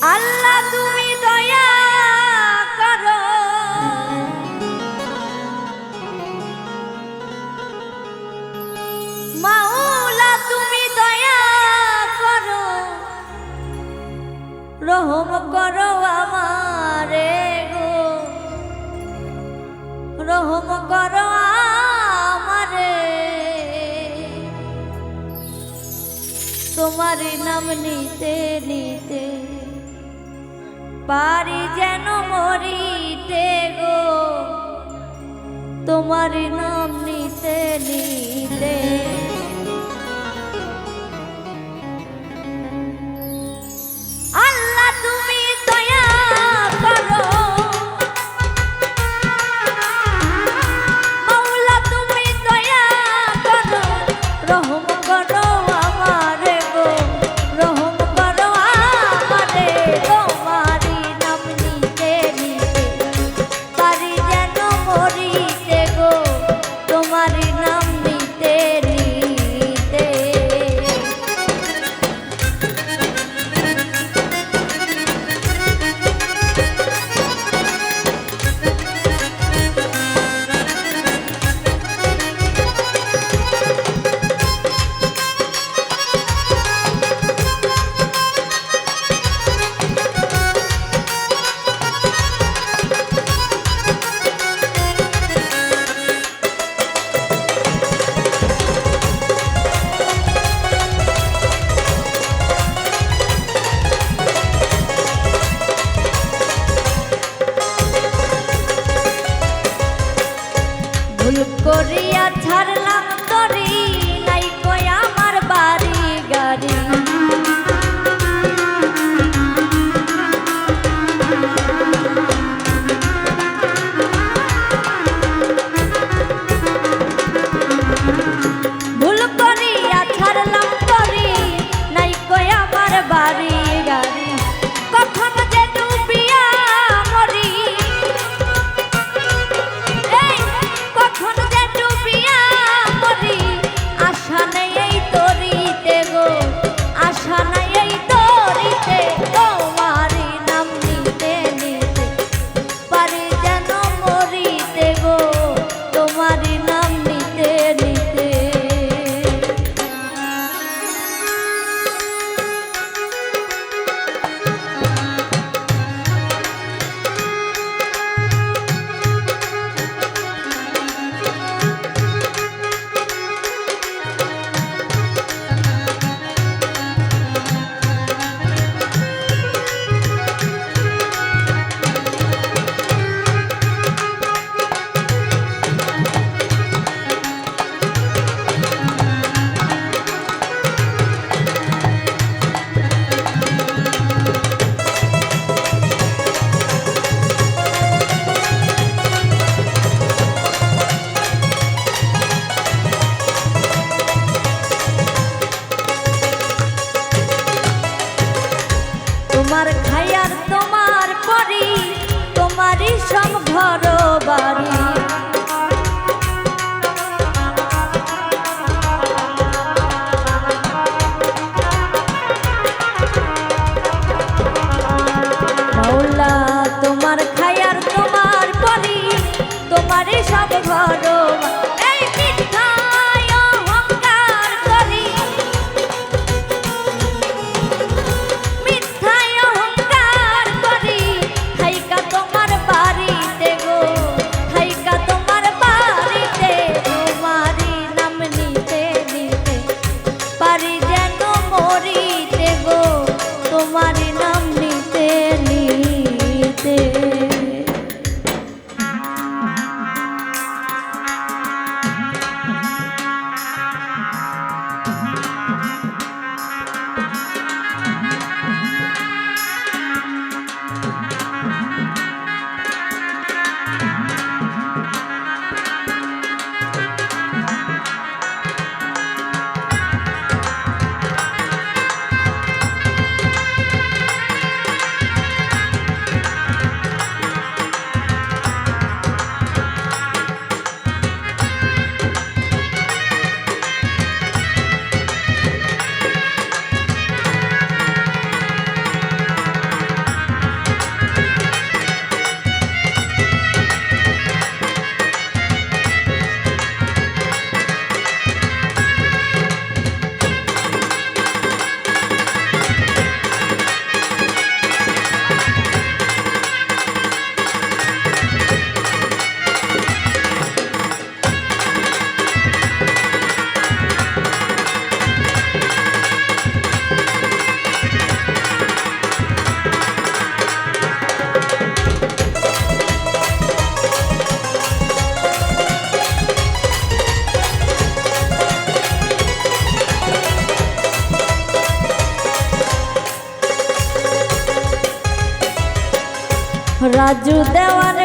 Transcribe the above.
আল্লাহ তুমি দয়া করো, মাওলা তুমি দয়া করো, রহম করো আমারে গো, রহম করো আমারে। তোমার নাম নিতে নিতে পারি যেন মরিতে গো, তোমার নাম নিতে নিতে। আল্লাহ তুমি দয়া করো, মাওলা তুমি দয়া করো, রহম করো আমারে গো, রহম করো আমারে। তোমারি নাম নিতে নিতে পারি যেন মরিতে গো, তোমারি নাম নিতে নিতে। ভুল করিয়া ছাড়লাম তরি, নাই কই আমার বাড়ি গাড়ি। ভুল করিয়া ছাড়লাম তরি, নাই কই আমার বাড়ি গাড়ি। কখন যে ডুবিয়া মরি, কখন যে ডুবিয়া মরি, আশা নেই এই তরিতে গো, আশা নাই এই তরিতে। তোমারি নাম নিতে নিতে পারি যেন মরিতে গো, তোমারি নাম নিতে নিতে। তোমার খায়ার তোমার পরি, তোমারই সব ঘর বাড়ি। মাওলা তোমার খায়ার তোমার পরি, তোমারই সব ঘর বাড়ি। এই মিথ্যায় অহংকার করি, মিথ্যায় অহংকার করি, থাইকা তোমার বাড়িতে গো, থাইকা তোমার বাড়িতে। তোমারি নাম নিতে নিতে পারি যেন মরিতে গো, তোমারি নাম নিতে নিতে। রাজু দেওয়ার